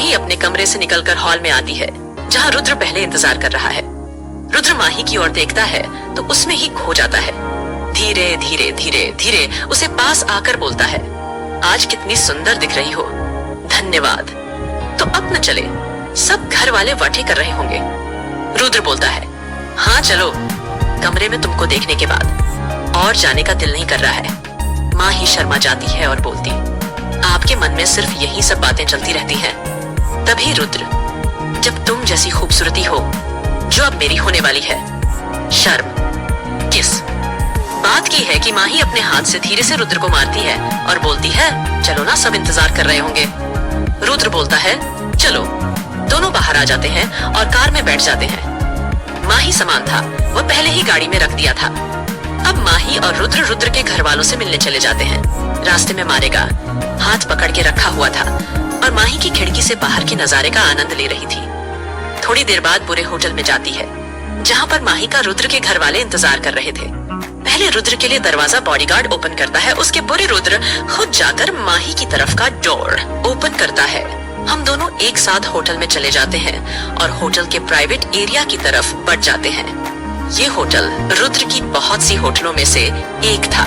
माही अपने कमरे से निकलकर हॉल में आती है, जहाँ रुद्र पहले इंतजार कर रहा है। रुद्र माही की ओर देखता है तो उसमें ही खो जाता है। धीरे धीरे धीरे धीरे उसे पास आकर बोलता है, आज कितनी सुंदर दिख रही हो, धन्यवाद। तो अब न चले, सब घर वाले वाटे कर रहे होंगे। रुद्र बोलता है, हाँ चलो। कमरे में तुमको देखने के बाद और जाने का दिल नहीं कर रहा है। माही शर्मा जाती है और बोलती, आपके मन में सिर्फ यही सब बातें चलती रहती हैं। तभी रुद्र, जब तुम जैसी खूबसूरती हो जो अब मेरी होने वाली है, शर्म किस बात की है कि माही अपने हाथ से धीरे से रुद्र को मारती है और बोलती है, चलो ना, सब इंतजार कर रहे होंगे। रुद्र बोलता है, चलो। दोनों बाहर आ जाते हैं और कार में बैठ जाते हैं। माही सामान था वह पहले ही गाड़ी में रख दिया था। अब माही और रुद्र के घर वालों से मिलने चले जाते हैं। रास्ते में मारेगा हाथ पकड़ के रखा हुआ था और माही की खिड़की से बाहर के नजारे का आनंद ले रही थी। थोड़ी देर बाद बुरे होटल में जाती है, जहाँ पर माही का रुद्र के घर वाले इंतजार कर रहे थे। पहले रुद्र के लिए दरवाजा बॉडीगार्ड ओपन करता है, उसके बुरे रुद्र खुद जाकर माही की तरफ का डोर ओपन करता है। हम दोनों एक साथ होटल में चले जाते हैं और होटल के प्राइवेट एरिया की तरफ बढ़ जाते हैं। ये होटल रुद्र की बहुत सी होटलों में से एक था।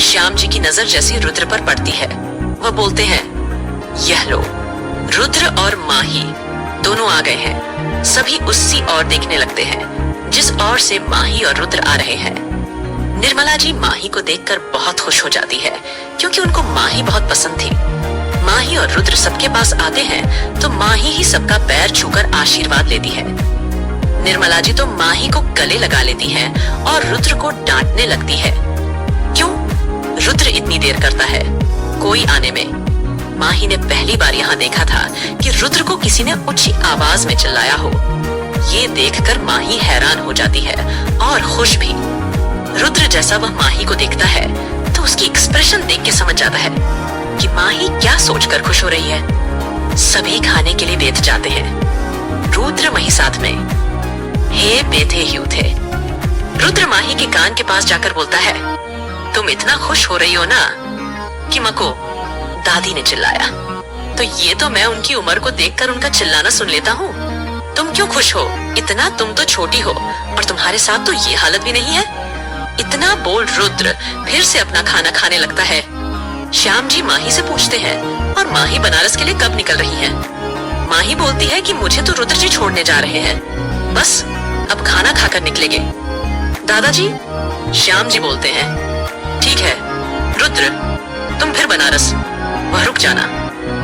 श्याम जी की नजर जैसी रुद्र पर पड़ती है, वह बोलते हैं, यह लो। रुद्र और माही दोनों आ गए हैं। सभी उसी ओर देखने लगते हैं जिस ओर से माही और रुद्र आ रहे हैं। निर्मला जी माही को देखकर बहुत खुश हो जाती है, क्योंकि उनको माही बहुत पसंद थी। माही और रुद्र सबके पास आते हैं तो माही ही सबका पैर छूकर आशीर्वाद लेती है। निर्मला जी तो माही को गले लगा लेती हैं और रुद्र को डांटने लगती है। क्यों रुद्र इतनी देर करता है कोई आने में? माही ने पहली बार यहाँ देखा था कि रुद्र को किसी ने ऊंची आवाज में चिल्लाया हो। ये देखकर माही हैरान हो जाती है और खुश भी। रुद्र जैसा वह माही को देखता है तो उसकी एक्सप्रेशन देख के समझ जाता है कि माही क्या सोचकर खुश हो रही है। सभी खाने के लिए बैठ जाते हैं, रुद्र वहीं साथ में। हे बेथे ह्यू थे। रुद्र माही के कान के पास जाकर बोलता है, तुम इतना खुश हो रही हो ना कि मको दादी ने चिल्लाया। तो ये तो मैं उनकी उम्र को देखकर उनका चिल्लाना सुन लेता हूँ। तुम क्यों खुश हो इतना? तुम तो छोटी हो और तुम्हारे साथ तो ये हालत भी नहीं है। इतना बोल रुद्र फिर से अपना खाना खाने लगता है। श्याम जी माही से पूछते हैं, और माही बनारस के लिए कब निकल रही हैं? माही बोलती है कि मुझे तो रुद्र जी छोड़ने जा रहे हैं, बस अब खाना खाकर निकलेंगे। दादाजी? श्याम जी बोलते हैं, ठीक है रुद्र, तुम फिर बनारस, वह रुक जाना,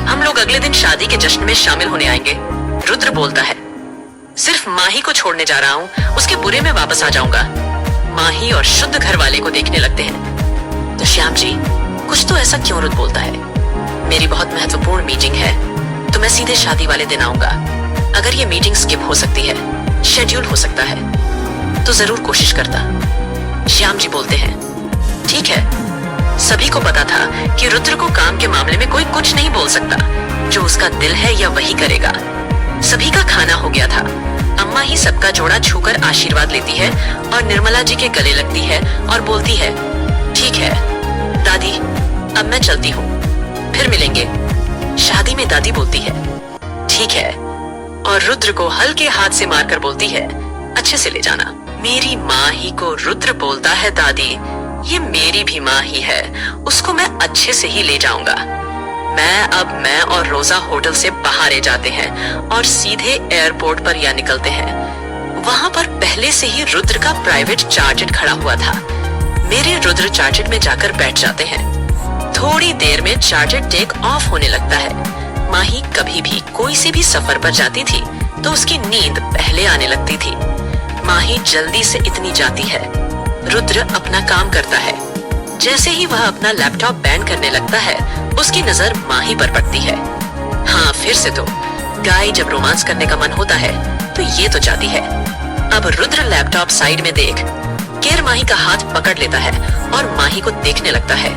हम लोग अगले दिन शादी के जश्न में शामिल होने आएंगे। रुद्र बोलता है, सिर्फ माही को छोड़ने जा रहा हूँ, उसके बुरे में वापस आ जाऊंगा। माही और शुद्ध घर वाले को देखने लगते हैं। तो श्याम जी, कुछ तो ऐसा क्यों? रुद्र बोलता है, मेरी बहुत महत्वपूर्ण मीटिंग है तो मैं सीधे शादी वाले दिन आऊंगा। अगर ये मीटिंग स्किप हो सकती है, शेड्यूल हो सकता है, तो जरूर कोशिश करता। श्याम जी बोलते हैं, ठीक है। सभी को पता था कि रुद्र को काम के मामले में कोई कुछ नहीं बोल सकता, जो उसका दिल है या वही करेगा। सभी का खाना हो गया था। अम्मा ही सबका जोड़ा छूकर आशीर्वाद लेती है और निर्मला जी के गले लगती है और बोलती है, ठीक है दादी, अब मैं चलती हूँ, फिर मिलेंगे। शादी में दादी बोलती है, ठीक है, और रुद्र को हल्के हाथ से मारकर बोलती है, अच्छे से ले जाना। मेरी माँ ही को रुद्र बोलता है, दादी ये मेरी भी माँ ही है, उसको मैं अच्छे से ही ले जाऊंगा। मैं और रोजा होटल से बाहर जाते हैं और सीधे एयरपोर्ट पर या निकलते हैं। वहां पर पहले से ही रुद्र का प्राइवेट चार्टर्ड खड़ा हुआ था। मेरे रुद्र चार्टर्ड में जाकर बैठ जाते हैं। थोड़ी देर में चार्टर्ड टेक ऑफ होने लगता है। माही कभी भी कोई से भी सफर पर जाती थी तो उसकी नींद पहले आने लगती थी। माही जल्दी से इतनी जाती है। रुद्र अपना काम करता है। जैसे ही वह अपना लैपटॉप बैंड करने लगता है, उसकी नजर माही पर पड़ती है। हाँ, फिर से तो गाय जब रोमांस करने का मन होता है तो ये तो जाती है। अब रुद्र लैपटॉप साइड में देख केर माही का हाथ पकड़ लेता है और माही को देखने लगता है।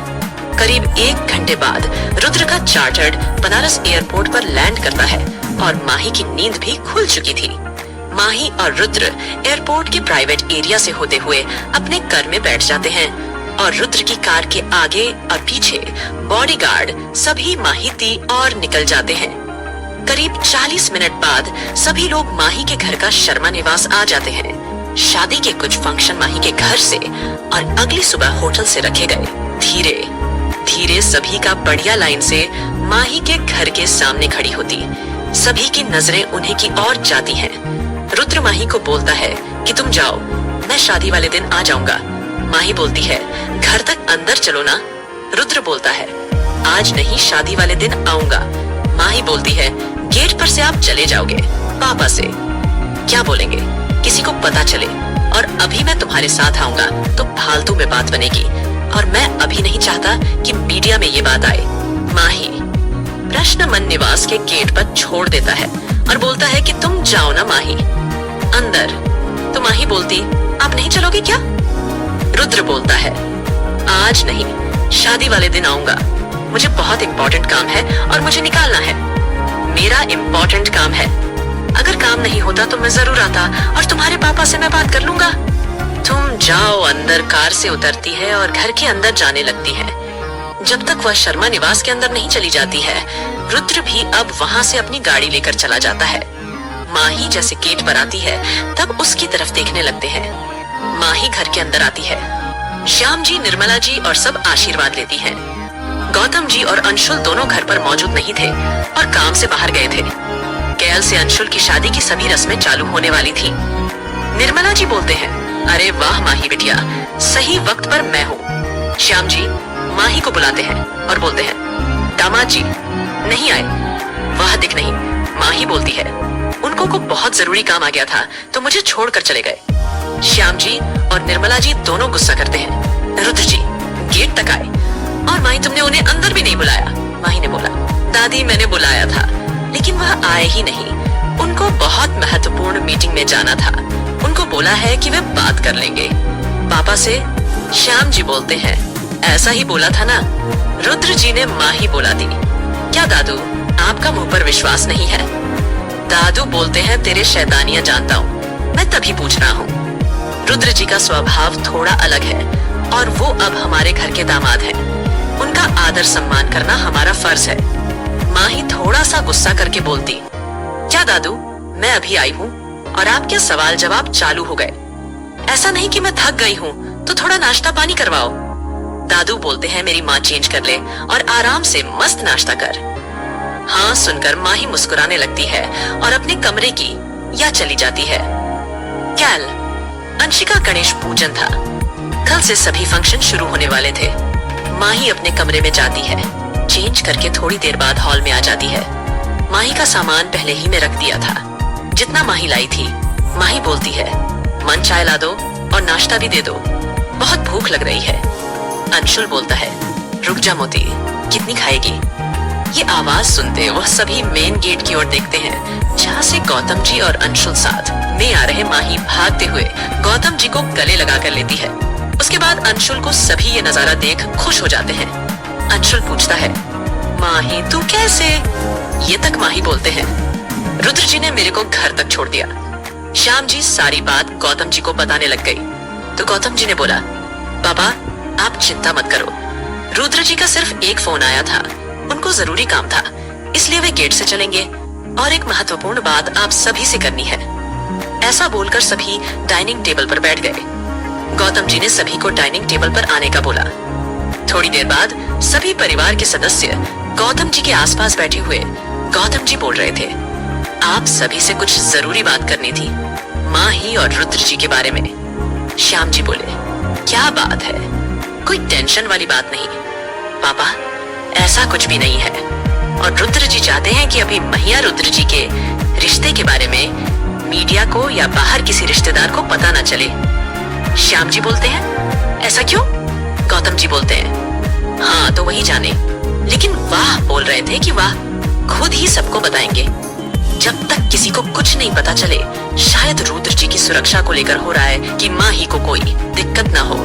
करीब 1 घंटे बाद रुद्र का चार्टर्ड बनारस एयरपोर्ट पर लैंड करता है और माही की नींद भी खुल चुकी थी। माही और रुद्र एयरपोर्ट के प्राइवेट एरिया से होते हुए अपने कार में बैठ जाते हैं और रुद्र की कार के आगे और पीछे बॉडीगार्ड सभी माही ती और निकल जाते हैं। करीब 40 मिनट बाद सभी लोग माही के घर का शर्मा निवास आ जाते हैं। शादी के कुछ फंक्शन माही के घर से और अगली सुबह होटल से रखे गए। धीरे धीरे सभी का बढ़िया लाइन से माही के घर के सामने खड़ी होती। सभी की नजरें उन्हीं की ओर जाती हैं। रुद्र माही को बोलता है कि तुम जाओ, मैं शादी वाले दिन आ जाऊंगा। माही बोलती है घर तक अंदर चलो ना। रुद्र बोलता है आज नहीं, शादी वाले दिन आऊंगा। माही बोलती है गेट पर से आप चले जाओगे, पापा से क्या बोलेंगे, किसी को पता चले और अभी मैं तुम्हारे साथ आऊंगा तो फालतू में बात बनेगी और मैं अभी नहीं चाहता कि मीडिया में ये बात आए। माही प्रश्न मन निवास के गेट पर छोड़ देता है और बोलता है कि तुम जाओ ना माही अंदर। तो माही बोलती आप नहीं चलोगे क्या? रुद्र बोलता है आज नहीं, शादी वाले दिन आऊंगा। मुझे बहुत इंपॉर्टेंट काम है और मुझे निकालना है। मेरा इंपॉर्टेंट काम है, अगर काम नहीं होता तो मैं जरूर आता और तुम्हारे पापा से मैं बात कर लूंगा। तुम जाओ अंदर। कार से उतरती है और घर के अंदर जाने लगती है। जब तक वह शर्मा निवास के अंदर नहीं चली जाती है, रुद्र भी अब वहां से अपनी गाड़ी लेकर चला जाता है। माही जैसे गेट पर आती है तब उसकी तरफ देखने लगते हैं। माही घर के अंदर आती है। श्याम जी, निर्मला जी और सब आशीर्वाद लेती हैं। गौतम जी और अंशुल दोनों घर पर मौजूद नहीं थे और काम से बाहर गए थे। कैल से अंशुल की शादी की सभी रस्में चालू होने वाली थी। निर्मला जी बोलते हैं अरे वाह माही बिटिया, सही वक्त पर मैं हूँ। श्याम जी माही को बुलाते हैं और बोलते हैं दामाद जी नहीं आए, वह दिख नहीं। माही बोलती है उनको को बहुत जरूरी काम आ गया था तो मुझे छोड़कर चले गए। श्याम जी और निर्मला जी दोनों गुस्सा करते हैं। रुद्र जी गेट तक आए और माही तुमने उन्हें अंदर भी नहीं बुलाया। माही ने बोला दादी मैंने बुलाया था लेकिन वह आए ही नहीं, उनको बहुत महत्वपूर्ण मीटिंग में जाना था। उनको बोला है कि वे बात कर लेंगे पापा से। श्याम जी बोलते हैं ऐसा ही बोला था ना। रुद्र जी ने माही बोला दी क्या दादू आपका मुंह पर विश्वास नहीं है? दादू बोलते हैं तेरे शैतानियां जानता हूँ, मैं तभी पूछ रहा हूँ। रुद्र जी का स्वभाव थोड़ा अलग है और वो अब हमारे घर के दामाद हैं। उनका आदर सम्मान करना हमारा फर्ज है। माही थोड़ा सा गुस्सा करके बोलती क्या दादू मैं अभी आई हूँ और आपके सवाल जवाब चालू हो गए। ऐसा नहीं कि मैं थक गई हूँ तो थोड़ा नाश्ता पानी करवाओ। दादू बोलते हैं मेरी माँ चेंज कर ले और आराम से मस्त नाश्ता कर। हाँ सुनकर माही मुस्कुराने लगती है और अपने कमरे की या चली जाती है। कैल अंशिका गणेश पूजन था। कल से सभी फंक्शन शुरू होने वाले थे। माही अपने कमरे में जाती है, चेंज करके थोड़ी देर बाद हॉल में आ जाती है। माही का सामान पहले ही में रख दिया था, जितना माही लाई थी। माही बोलती है मन चाय ला दो और नाश्ता भी दे दो, बहुत भूख लग रही है। अंशुल बोलता है रुक जा मोती, कितनी खाएगी? ये आवाज सुनते वह सभी मेन गेट की ओर देखते हैं जहाँ से गौतम जी और अंशुल साथ में आ रहे। माही भागते हुए गौतम जी को गले लगा कर लेती है। उसके बाद अंशुल को सभी ये नजारा देख खुश हो जाते हैं। अंशुल पूछता है माही तू कैसे? ये तक माही बोलते हैं रुद्र जी ने मेरे को घर तक छोड़ दिया। श्याम जी सारी बात गौतम जी को बताने लग गई तो गौतम जी ने बोला पापा आप चिंता मत करो, रुद्र जी का सिर्फ एक फोन आया था, उनको जरूरी काम था इसलिए वे गेट से चलेंगे और एक महत्वपूर्ण बात आप सभी से करनी है। ऐसा बोलकर सभी डाइनिंग टेबल पर बैठ गए। गौतम जी ने सभी को डाइनिंग टेबल पर आने का बोला। थोड़ी देर बाद सभी परिवार के सदस्य गौतम जी के आसपास बैठे हुए गौतम जी बोल रहे थे आप सभी से कुछ जरूरी बात करनी थी, माही और रुद्र जी के बारे में। श्याम जी बोले क्या बात है? कोई टेंशन वाली बात नहीं पापा, ऐसा कुछ भी नहीं है और रुद्र जी चाहते हैं कि अभी महिया रुद्र जी के रिश्ते के बारे में मीडिया को या बाहर किसी रिश्तेदार को पता न चले। श्याम जी बोलते हैं ऐसा क्यों? गौतम जी बोलते हैं हाँ तो वही जाने, लेकिन वाह बोल रहे थे कि वाह खुद ही सबको बताएंगे। जब तक किसी को कुछ नहीं पता चले, शायद रुद्र जी की सुरक्षा को लेकर हो रहा है कि माही को कोई दिक्कत ना हो।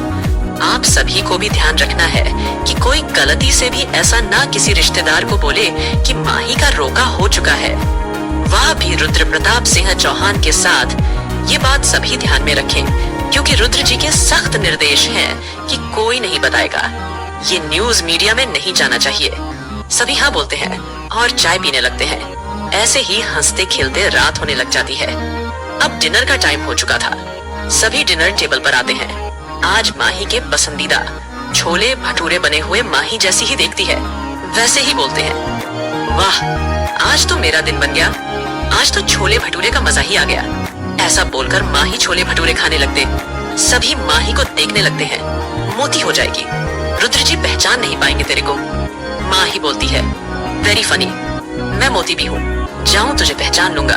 आप सभी को भी ध्यान रखना है कि कोई गलती से भी ऐसा ना किसी रिश्तेदार को बोले कि माही का रोका हो चुका है। वह भी रुद्र प्रताप सिंह चौहान के साथ। ये बात सभी ध्यान में रखें क्योंकि रुद्र जी के सख्त निर्देश हैं कि कोई नहीं बताएगा। ये न्यूज मीडिया में नहीं जाना चाहिए। सभी हाँ बोलते हैं और चाय पीने लगते हैं। ऐसे ही हंसते खेलते रात होने लग जाती है। अब डिनर का टाइम हो चुका था। सभी डिनर टेबल पर आते हैं। आज माही के पसंदीदा छोले भटूरे बने हुए माही जैसी ही दिखती है, वैसे ही बोलते हैं, वाह आज तो मेरा दिन बन गया, आज तो छोले भटूरे का मजा ही आ गया। ऐसा बोलकर माही छोले भटूरे खाने लगते। सभी माही को देखने लगते हैं। मोती हो जाएगी, रुद्र जी पहचान नहीं पाएंगे तेरे को। माही बोलती है, वेरी फनी, मैं मोती भी हूँ, जाऊं तुझे पहचान लूंगा।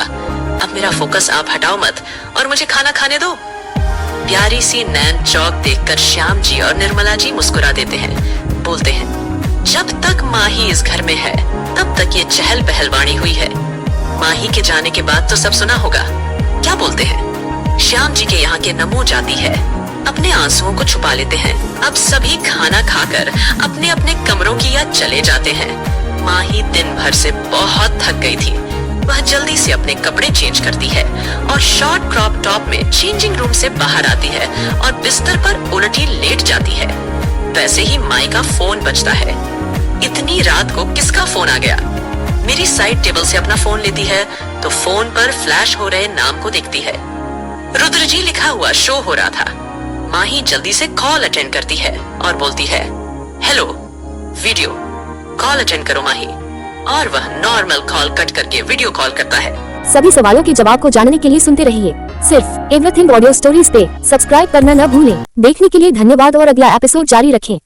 अब मेरा फोकस आप हटाओ मत और मुझे खाना खाने दो। प्यारी सी नैन चौक देखकर श्याम जी और निर्मला जी मुस्कुरा देते हैं। बोलते हैं, जब तक माही इस घर में है तब तक ये चहल पहल वाणी हुई है। माही के जाने के बाद तो सब सुना होगा। क्या बोलते हैं? श्याम जी के यहाँ के नमो जाती है, अपने आंसुओं को छुपा लेते हैं। अब सभी खाना खाकर अपने अपने कमरों की याद चले जाते हैं। माही दिन भर से बहुत थक गई थी। वह जल्दी से अपने कपड़े चेंज करती है और शॉर्ट क्रॉप टॉप में चेंजिंग रूम से बाहर आती है और बिस्तर पर उलटी लेट जाती है। वैसे ही माई का फोन बजता है। इतनी रात को किसका फोन आ गया? मेरी साइड टेबल से अपना फोन लेती है तो फोन पर फ्लैश हो रहे नाम को देखती है। रुद्र जी लिखा हुआ शो हो रहा था। माही जल्दी से कॉल अटेंड करती है और बोलती है, हेलो, वीडियो कॉल अटेंड करो माही। और वह नॉर्मल कॉल कट करके वीडियो कॉल करता है। सभी सवालों के जवाब को जानने के लिए सुनते रहिए सिर्फ एवरीथिंग ऑडियो स्टोरीज पे। सब्सक्राइब करना न भूलें। देखने के लिए धन्यवाद और अगला एपिसोड जारी रखें।